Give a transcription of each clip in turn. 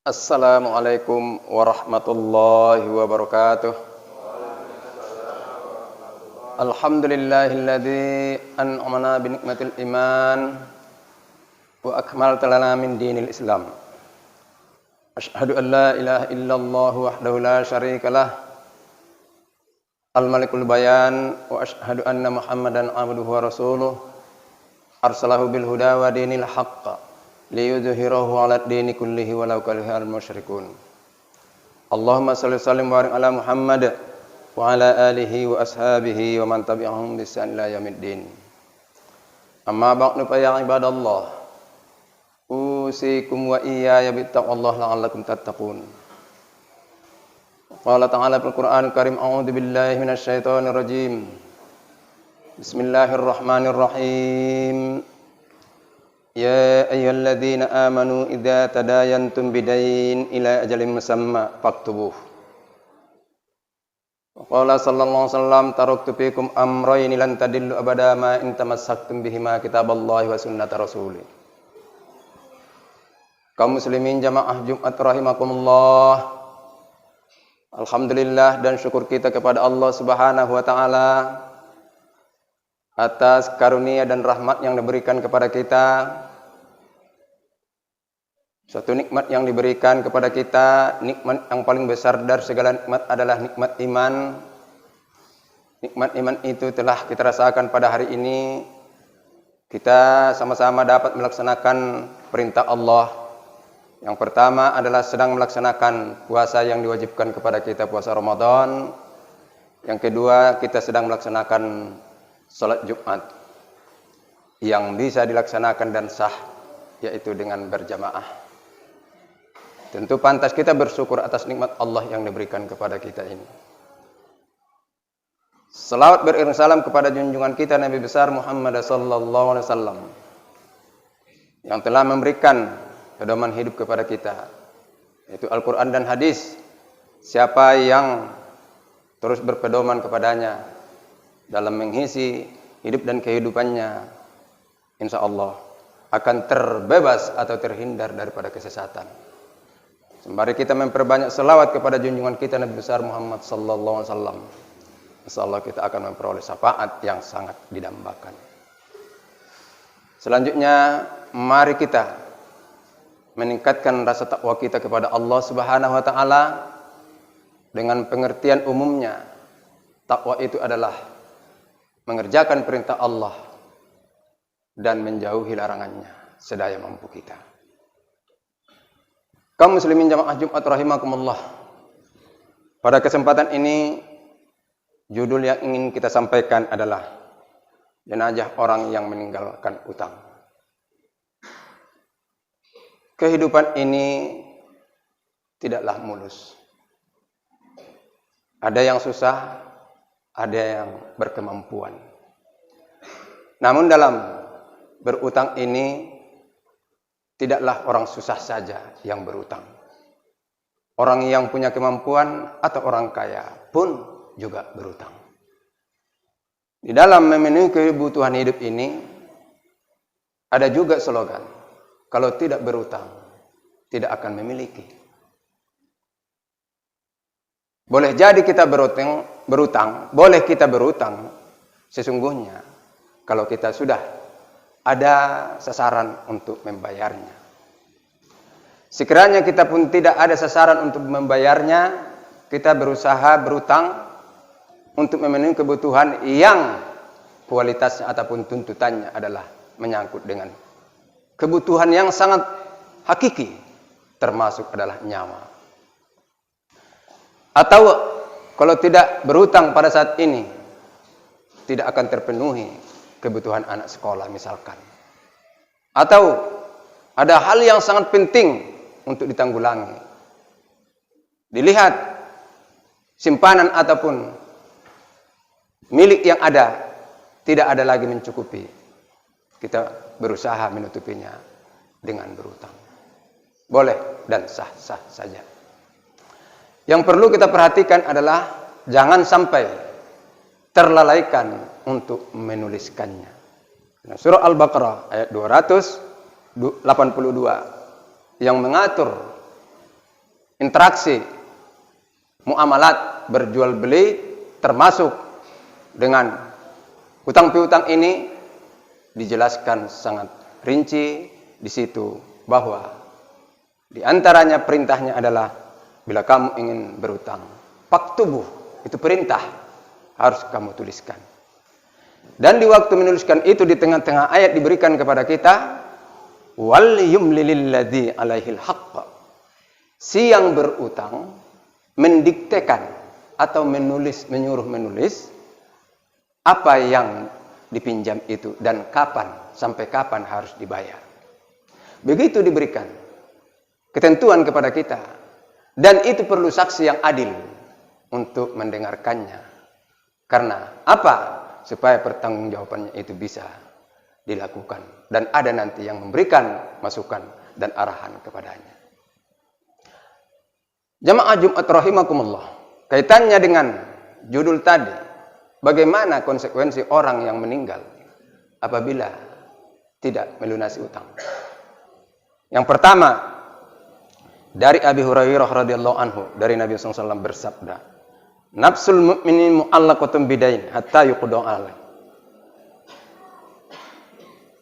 Assalamualaikum warahmatullahi wabarakatuh. Alhamdulillahilladzi an'amana bi nikmatil iman wa akmalta lana min dinil Islam. Asyhadu an la ilaha illallah wahdahu la syarikalah al-malikul bayan wa asyhadu anna Muhammadan abduhu wa rasuluh arsalahu bil huda wa dinil haqq liyudhhirahu 'ala ad-dini kullihi walau karihal musyrikun. Allahumma shalli sallim wa barik ala Muhammad wa ala alihi wa ashabihi wa man tabi'ahum bi ihsan ila yaumiddin. Amma ba'du fa ya ibadallah, usikum wa iyaya bittaqwallahi la'allakum tattaqun. Qala ta'ala fil Qur'anil Karim, a'udzu billahi minasy syaithanir rajim. Bismillahirrahmanirrahim. Ya ayyuhalladzina amanu idza tadayantum bidain ila ajalin musamma faktubuh. Qala sallallahu alaihi wasallam, taraktu fikum amrayn lan tadillu abada ma in tamassaktum bihima kitaballahi wa sunnata rasulih. Kaum muslimin jamaah Jumat rahimakumullah. Alhamdulillah dan syukur kita kepada Allah Subhanahu wa taala atas karunia dan rahmat yang diberikan kepada kita. Suatu nikmat yang diberikan kepada kita, nikmat yang paling besar dari segala nikmat adalah nikmat iman. Nikmat iman itu telah kita rasakan pada hari ini. Kita sama-sama dapat melaksanakan perintah Allah. Yang pertama adalah sedang melaksanakan puasa yang diwajibkan kepada kita, puasa Ramadan. Yang kedua, kita sedang melaksanakan salat Jumat yang bisa dilaksanakan dan sah, yaitu dengan berjamaah. Tentu pantas kita bersyukur atas nikmat Allah yang diberikan kepada kita ini. Salawat beriring salam kepada junjungan kita Nabi besar Muhammad sallallahu alaihi wasallam yang telah memberikan pedoman hidup kepada kita, yaitu Al-Qur'an dan hadis. Siapa yang terus berpedoman kepadanya dalam mengisi hidup dan kehidupannya, insya Allah akan terbebas atau terhindar daripada kesesatan. Mari kita memperbanyak selawat kepada junjungan kita Nabi besar Muhammad sallallahu alaihi wasallam. Insyaallah kita akan memperoleh syafaat yang sangat didambakan. Selanjutnya, mari kita meningkatkan rasa takwa kita kepada Allah Subhanahu wa taala dengan pengertian umumnya. Takwa itu adalah mengerjakan perintah Allah dan menjauhi larangannya sedaya mampu kita. Kaum muslimin jamaah Jumat rahimakumullah. Pada kesempatan ini, judul yang ingin kita sampaikan adalah jenazah orang yang meninggalkan utang. Kehidupan ini tidaklah mulus. Ada yang susah, ada yang berkemampuan. Namun dalam berutang ini, tidaklah orang susah saja yang berutang. Orang yang punya kemampuan atau orang kaya pun juga berutang. Di dalam memenuhi kebutuhan hidup ini, ada juga slogan, kalau tidak berutang, tidak akan memiliki. Boleh jadi kita berutang, boleh kita berutang sesungguhnya kalau kita sudah ada sasaran untuk membayarnya. Sekiranya kita pun tidak ada sasaran untuk membayarnya, kita berusaha berutang untuk memenuhi kebutuhan yang kualitasnya ataupun tuntutannya adalah menyangkut dengan kebutuhan yang sangat hakiki, termasuk adalah nyawa. Atau kalau tidak berutang pada saat ini, tidak akan terpenuhi kebutuhan anak sekolah misalkan. Atau ada hal yang sangat penting untuk ditanggulangi. Dilihat simpanan ataupun milik yang ada tidak ada lagi mencukupi. Kita berusaha menutupinya dengan berutang. Boleh dan sah-sah saja. Yang perlu kita perhatikan adalah jangan sampai terlalaikan untuk menuliskannya. Surah Al-Baqarah ayat 282 yang mengatur interaksi, muamalat, berjual beli, termasuk dengan hutang piutang ini dijelaskan sangat rinci di situ bahwa di antaranya perintahnya adalah bila kamu ingin berutang, faktubuh, itu perintah harus kamu tuliskan. Dan di waktu menuliskan itu di tengah-tengah ayat diberikan kepada kita wal yumlil ladzi alaihil haqq. Si yang berutang mendiktekan atau menyuruh menulis apa yang dipinjam itu dan kapan, sampai kapan harus dibayar. Begitu diberikan ketentuan kepada kita, dan itu perlu saksi yang adil untuk mendengarkannya. Karena apa? Supaya pertanggungjawabannya itu bisa dilakukan dan ada nanti yang memberikan masukan dan arahan kepadanya. Jamaah Jumat rahimakumullah, kaitannya dengan judul tadi, bagaimana konsekuensi orang yang meninggal apabila tidak melunasi utang. Yang pertama, dari Abi Hurairah radhiyallahu anhu, dari Nabi SAW bersabda, nafsul mu'minin mu'allaqatun bidain hatta yuqda alaih.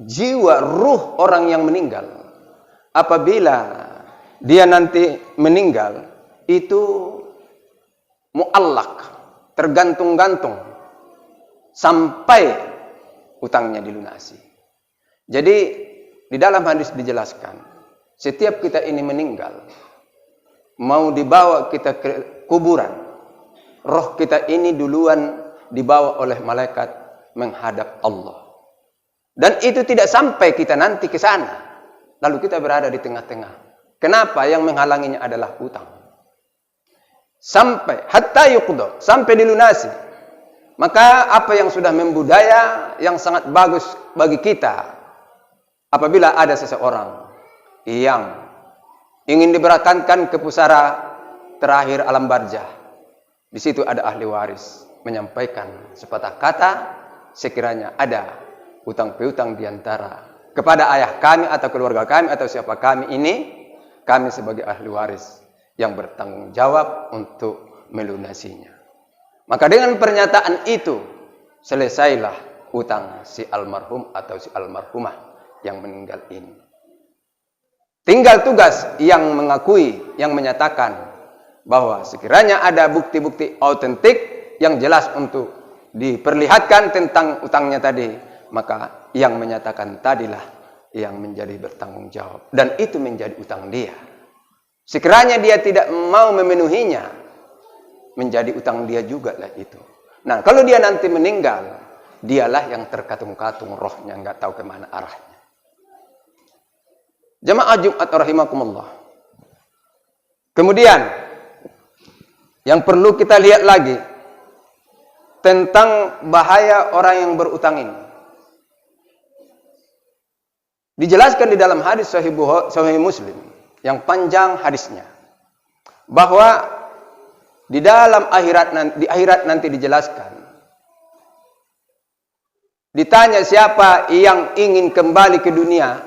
Jiwa ruh orang yang meninggal apabila dia nanti meninggal itu mu'allaq, tergantung-gantung sampai utangnya dilunasi. Jadi di dalam hadis dijelaskan, setiap kita ini meninggal, mau dibawa kita ke kuburan, roh kita ini duluan dibawa oleh malaikat menghadap Allah. Dan itu tidak sampai kita nanti ke sana, lalu kita berada di tengah-tengah. Kenapa? Yang menghalanginya adalah utang. Sampai hatta yuqda, sampai dilunasi. Maka apa yang sudah membudaya yang sangat bagus bagi kita, apabila ada seseorang yang ingin diberangkatkan ke pusara terakhir alam barzah, di situ ada ahli waris menyampaikan sepatah kata, sekiranya ada utang piutang diantara kepada ayah kami atau keluarga kami atau siapa kami ini, kami sebagai ahli waris yang bertanggung jawab untuk melunasinya. Maka dengan pernyataan itu selesailah utang si almarhum atau si almarhumah yang meninggal ini. Tinggal tugas yang mengakui, yang menyatakan bahwa sekiranya ada bukti-bukti autentik yang jelas untuk diperlihatkan tentang utangnya tadi, maka yang menyatakan tadilah yang menjadi bertanggung jawab, dan itu menjadi utang dia. Sekiranya dia tidak mau memenuhinya, menjadi utang dia juga lah itu. Nah, kalau dia nanti meninggal, dialah yang terkatung-katung rohnya, nggak tahu kemana arahnya. Jamaah Jumat rahimakumullah. Kemudian yang perlu kita lihat lagi tentang bahaya orang yang berutang ini. Dijelaskan di dalam hadis Sahih Muslim yang panjang hadisnya, bahwa di dalam akhirat nanti dijelaskan, ditanya siapa yang ingin kembali ke dunia,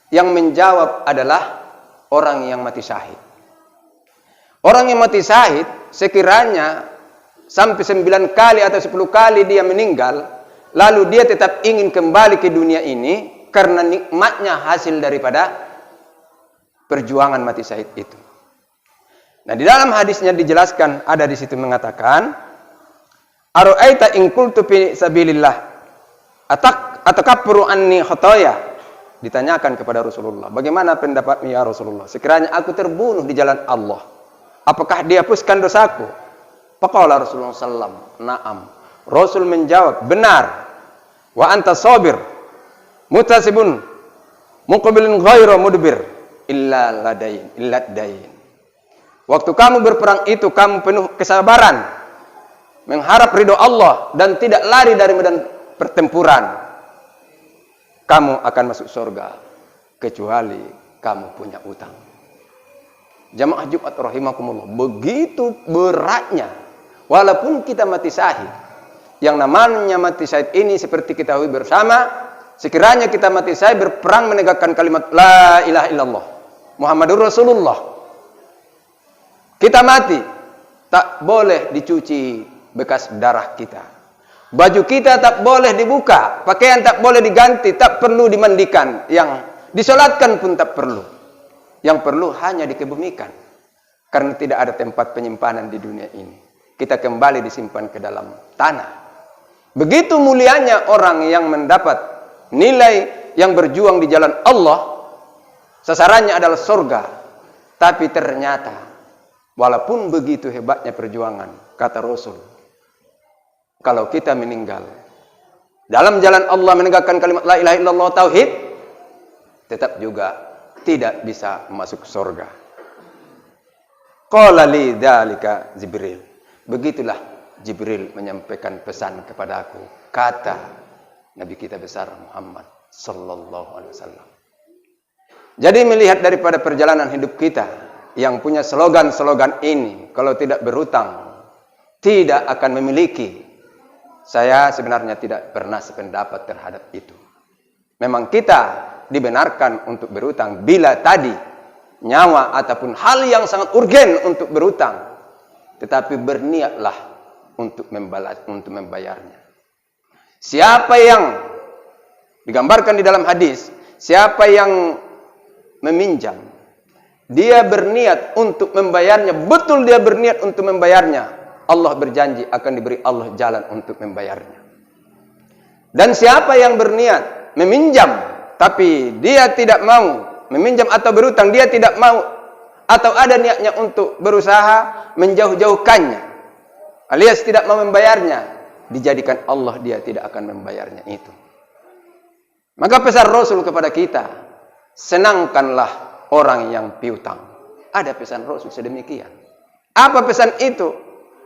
yang menjawab adalah orang yang mati syahid. Orang yang mati syahid sekiranya sampai 9 kali atau 10 kali dia meninggal, lalu dia tetap ingin kembali ke dunia ini karena nikmatnya hasil daripada perjuangan mati syahid itu. Nah, di dalam hadisnya dijelaskan, ada di situ mengatakan, "Ara'aita in qultu fi sabilillah atakabburu anni khotoya." Ditanyakan kepada Rasulullah, bagaimana pendapatmu ya Rasulullah, sekiranya aku terbunuh di jalan Allah, apakah dihapuskan dosaku? Faqala Rasulullah sallallahu na'am. Rasul menjawab, benar. Wa anta sabir mutasibun muqbilun ghairu mudbir illa dain. Waktu kamu berperang itu kamu penuh kesabaran, mengharap ridho Allah dan tidak lari dari medan pertempuran. Kamu akan masuk surga kecuali kamu punya utang. Jamaah Jumat rahimakumullah, begitu beratnya walaupun kita mati syahid. Yang namanya mati syahid ini seperti kita ketahui bersama, sekiranya kita mati syahid berperang menegakkan kalimat la ilaha illallah Muhammadur Rasulullah, Kita mati, tak boleh dicuci bekas darah kita. Baju kita tak boleh dibuka, pakaian tak boleh diganti, tak perlu dimandikan, yang disolatkan pun tak perlu. Yang perlu hanya dikebumikan. Karena tidak ada tempat penyimpanan di dunia ini. Kita kembali disimpan ke dalam tanah. Begitu mulianya orang yang mendapat nilai yang berjuang di jalan Allah, sasarannya adalah surga. Tapi ternyata, walaupun begitu hebatnya perjuangan, kata Rasul, kalau kita meninggal dalam jalan Allah menegakkan kalimat la ilaha illallah tauhid, tetap juga tidak bisa masuk surga. Qala li dzalika Jibril. Begitulah Jibril menyampaikan pesan kepadaku, kata Nabi kita besar Muhammad sallallahu alaihi wasallam. Jadi melihat daripada perjalanan hidup kita yang punya slogan-slogan ini, kalau tidak berutang tidak akan memiliki. Saya sebenarnya tidak pernah sependapat terhadap itu. Memang kita dibenarkan untuk berutang bila tadi nyawa ataupun hal yang sangat urgen untuk berutang, tetapi berniatlah untuk membayarnya. Siapa yang digambarkan di dalam hadis, siapa yang meminjam, dia berniat untuk membayarnya, betul dia berniat untuk membayarnya, Allah berjanji akan diberi Allah jalan untuk membayarnya. Dan siapa yang berniat meminjam, tapi dia tidak mau meminjam atau berutang, dia tidak mau atau ada niatnya untuk berusaha menjauh-jauhkannya, alias tidak mau membayarnya, dijadikan Allah dia tidak akan membayarnya itu. Maka pesan Rasul kepada kita, senangkanlah orang yang piutang. Ada pesan Rasul sedemikian. Apa pesan itu?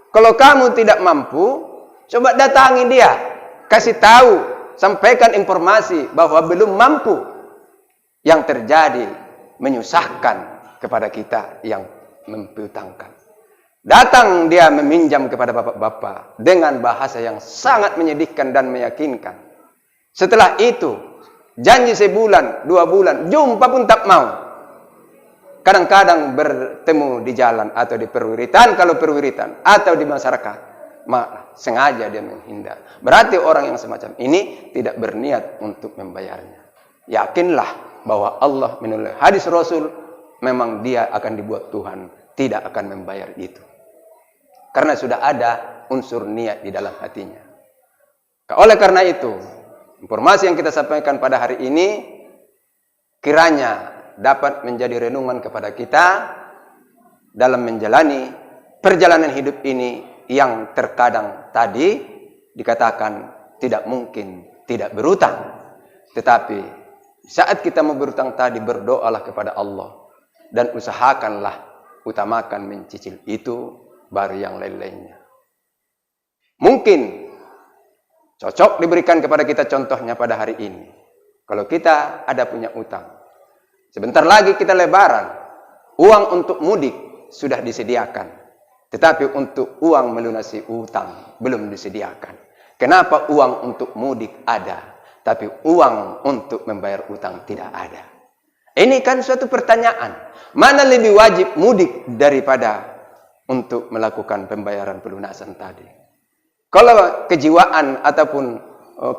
Kalau kamu tidak mampu, coba datangi dia, kasih tahu, sampaikan informasi bahwa belum mampu. Yang terjadi menyusahkan kepada kita yang mempiutangkan. Datang dia meminjam kepada bapak-bapak dengan bahasa yang sangat menyedihkan dan meyakinkan. Setelah itu, janji sebulan, 2 bulan, jumpa pun tak mau. Kadang-kadang bertemu di jalan atau di perwiritan, kalau perwiritan, atau di masyarakat, malah sengaja dia menghindar. Berarti orang yang semacam ini tidak berniat untuk membayarnya. Yakinlah bahwa Allah menulis hadis Rasul, memang dia akan dibuat Tuhan tidak akan membayar itu. Karena sudah ada unsur niat di dalam hatinya. Oleh karena itu, informasi yang kita sampaikan pada hari ini, kiranya dapat menjadi renungan kepada kita dalam menjalani perjalanan hidup ini yang terkadang tadi dikatakan tidak mungkin tidak berutang. Tetapi saat kita mau berutang tadi, berdoalah kepada Allah dan usahakanlah, utamakan mencicil itu baru yang lain-lainnya. Mungkin cocok diberikan kepada kita contohnya pada hari ini. Kalau kita ada punya utang, sebentar lagi kita lebaran, uang untuk mudik sudah disediakan. Tetapi untuk uang melunasi utang belum disediakan. Kenapa uang untuk mudik ada, tapi uang untuk membayar utang tidak ada? Ini kan suatu pertanyaan. Mana lebih wajib mudik daripada untuk melakukan pembayaran pelunasan tadi? Kalau kejiwaan ataupun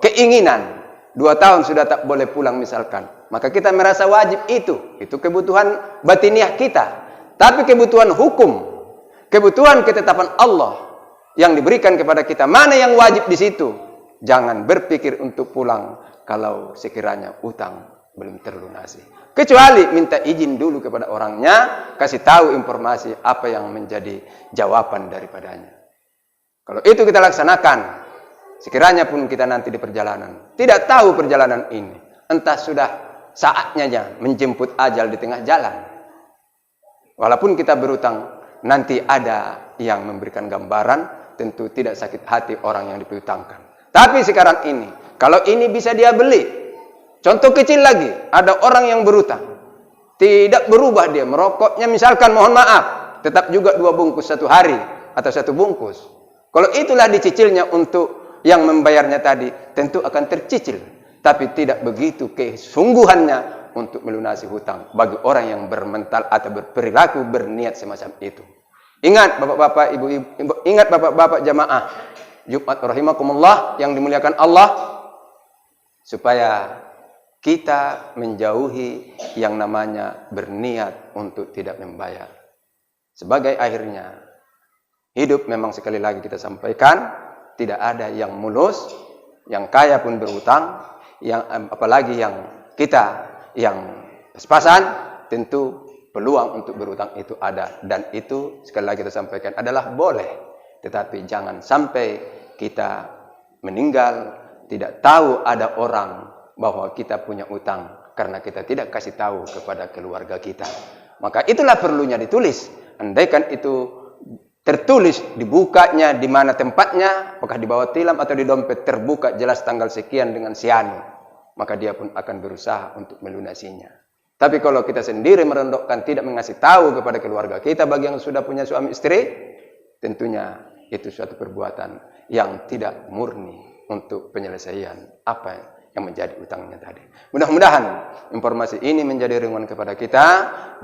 keinginan 2 tahun sudah tak boleh pulang misalkan, maka kita merasa wajib itu kebutuhan batiniah kita. Tapi kebutuhan hukum, kebutuhan ketetapan Allah yang diberikan kepada kita, mana yang wajib di situ? Jangan berpikir untuk pulang kalau sekiranya utang belum terlunasi. Kecuali minta izin dulu kepada orangnya, kasih tahu informasi apa yang menjadi jawaban daripadanya. Kalau itu kita laksanakan, sekiranya pun kita nanti di perjalanan, tidak tahu perjalanan ini, entah sudah saatnya menjemput ajal di tengah jalan. Walaupun kita berutang, nanti ada yang memberikan gambaran, tentu tidak sakit hati orang yang dipiutangkan. Tapi sekarang ini, kalau ini bisa dia beli. Contoh kecil lagi, ada orang yang berutang, tidak berubah dia, merokoknya misalkan mohon maaf, tetap juga 2 bungkus 1 hari, atau 1 bungkus. Kalau itulah dicicilnya untuk yang membayarnya tadi, tentu akan tercicil. Tapi tidak begitu kesungguhannya untuk melunasi hutang bagi orang yang bermental atau berperilaku berniat semacam itu. Ingat bapak-bapak, ibu-ibu, ingat bapak-bapak jamaah Jumat rahimakumullah yang dimuliakan Allah, supaya kita menjauhi yang namanya berniat untuk tidak membayar. Sebagai akhirnya, hidup memang sekali lagi kita sampaikan, tidak ada yang mulus, yang kaya pun berutang, yang apalagi yang kita yang pas-pasan, tentu peluang untuk berutang itu ada. Dan itu sekali lagi kita sampaikan adalah boleh. Tetapi jangan sampai kita meninggal tidak tahu ada orang bahwa kita punya utang karena kita tidak kasih tahu kepada keluarga kita. Maka itulah perlunya ditulis. Andaikan itu tertulis, dibukanya di mana tempatnya, apakah di bawah tilam atau di dompet, terbuka jelas tanggal sekian dengan sianu, maka dia pun akan berusaha untuk melunasinya. Tapi kalau kita sendiri merondokkan, tidak mengasih tahu kepada keluarga kita, bagi yang sudah punya suami istri, tentunya itu suatu perbuatan yang tidak murni untuk penyelesaian apa yang menjadi utangnya tadi. Mudah-mudahan informasi ini menjadi renungan kepada kita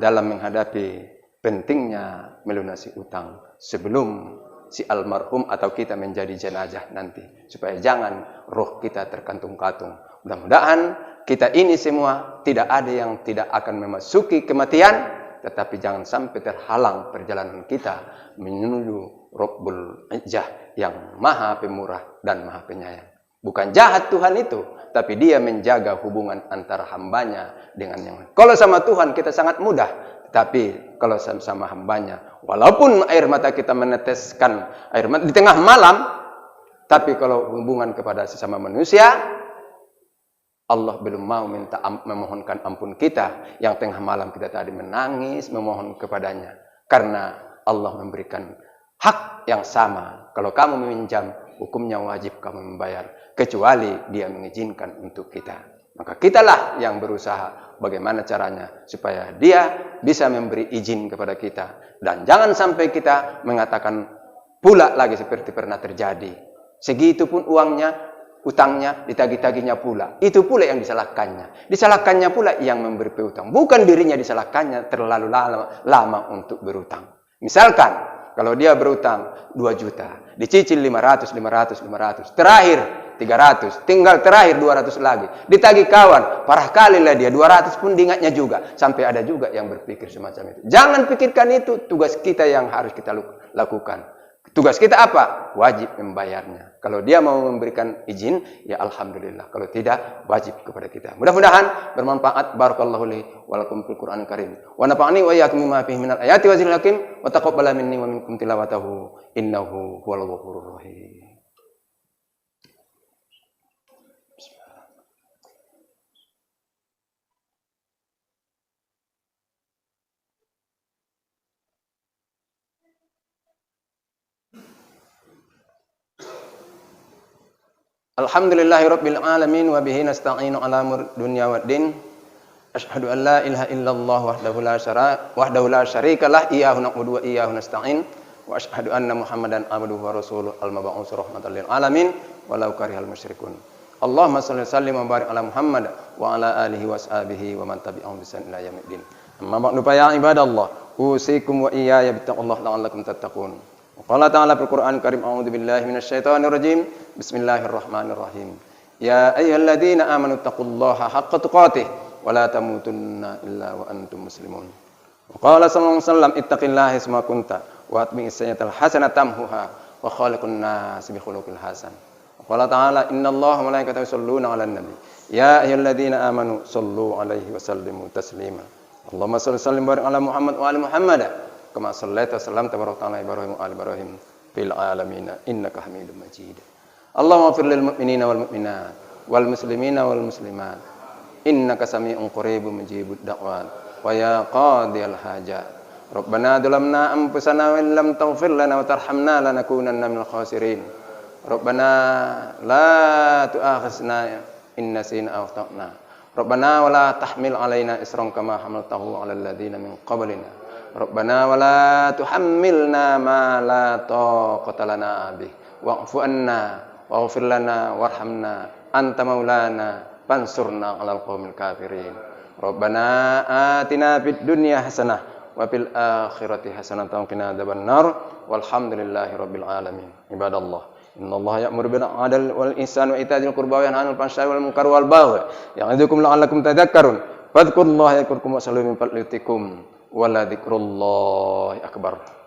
dalam menghadapi pentingnya melunasi utang sebelum si almarhum atau kita menjadi jenazah nanti, supaya jangan roh kita terkantung-kantung. Mudah-mudahan kita ini semua tidak ada yang tidak akan memasuki kematian, tetapi jangan sampai terhalang perjalanan kita menuju Rabbul Izzah yang maha pemurah dan maha penyayang. Bukan jahat Tuhan itu, tapi dia menjaga hubungan antara hambanya dengan yang lain. Kalau sama Tuhan kita sangat mudah, tapi kalau sama hambanya, walaupun air mata kita meneteskan air mata di tengah malam, tapi kalau hubungan kepada sesama manusia, Allah belum mau memohonkan ampun kita yang tengah malam kita tadi menangis memohon kepadanya, karena Allah memberikan hak yang sama. Kalau kamu meminjam, hukumnya wajib kamu membayar, kecuali dia mengizinkan untuk kita. Maka kitalah yang berusaha bagaimana caranya supaya dia bisa memberi izin kepada kita. Dan jangan sampai kita mengatakan pula lagi seperti pernah terjadi. Segitu pun uangnya, utangnya ditagih-tagihnya pula. Itu pula yang disalahkannya. Disalahkannya pula yang memberi piutang. Bukan dirinya disalahkannya terlalu lama untuk berutang. Misalkan kalau dia berutang 2 juta, dicicil 500, terakhir 300, tinggal terakhir 200 lagi. Ditagih kawan, parah kali lah dia, 200 pun diingatnya juga. Sampai ada juga yang berpikir semacam itu. Jangan pikirkan itu, tugas kita yang harus kita lakukan. Tugas kita apa? Wajib membayarnya. Kalau dia mau memberikan izin, ya alhamdulillah. Kalau tidak, wajib kepada kita. Mudah-mudahan bermanfaat. Barakallahu li wa lakum fil Qur'anil Karim. Wa nafa'ani wa iyyakum bima fihi minal ayati wa zikril hakim wa taqabbala minni wa minkum tilawatahu innahu huwal ghafurur rahim. Alhamdulillahirabbil alamin wa bihi nasta'inu ala umur dunya waddin. Asyhadu an la ilaha illallah wahdahu la syarika lah, iyyahu na'budu wa iyyahu nasta'in. Wa asyhadu anna Muhammadan abduhu wa rasuluhu al-mab'uts rahmatan lil alamin walau karihal musyrikun. Allahumma shalli wa sallim wa barik ala Muhammad wa ala alihi wa sahbihi wa man tabi'ahum bi ihsan ila yaumiddin. Amma ba'du fa ya ibadallah, usikum wa iyaya bittaqullah la'allakum tattaqun. Qala ta'ala fil Qur'an Karim, a'udzu billahi minasyaitonir rajim. Bismillahirrahmanirrahim. Ya ayyuhalladzina amanu taqullaha haqqa tuqatih wa la tamutunna illa wa antum muslimun. Qala sallallahu alaihi wasallam, ittaqillaha isma kunta wa atbi'is sayyi'atal hasanata tamhuha wa khaliqun nas bi khuluqil hasan. Qala ta'ala, innallaha wa malaikatahu yusholluna 'alan nabi. Ya ayyuhalladzina amanu shollu 'alaihi wa sallimu taslima. Allahumma shalli wa sallim barik ala Muhammad wa ali Muhammad. Kama sallaita salam tabaraka ta'ala Ibrahim wa ali Ibrahim fil alamin innaka Hamidum Majid. Allahumma ighfir lil mu'minina wal mu'minat wal muslimina wal muslimat innaka sami'un qaribun mujibud da'wat wa ya qadiyal hajat. Rabbana dhalamna anfusana wa illam taghfir lana wa tarhamna lanakunanna minal khasirin. Rabbana la tu'akhizna in nasina aw akhtana. Rabbana wa la tahmil 'alaina isran kama hamaltahu 'alal ladzina min qablina. Rabbana wa la tuhammilna ma la taqata lana bih wa'fu anna waghfir lana warhamna anta maulana fansurna 'alal qaumil kafirin. Rabbana atina fid dunya hasanah wa fil akhirati hasanatan wa qina adzabannar. Walhamdulillahirabbil alamin. Ibadallah. Innallaha ya'muru bil 'adli wal ihsani wa ita'i dzil qurba wa yanha 'anil fahsya'i wal munkari wal baghi. Ya'idzukum la'allakum tadhakkarun. Fadhkurullaha yadhkurkum wa sallu min fadlikum. Wa la dzikrullahi akbar.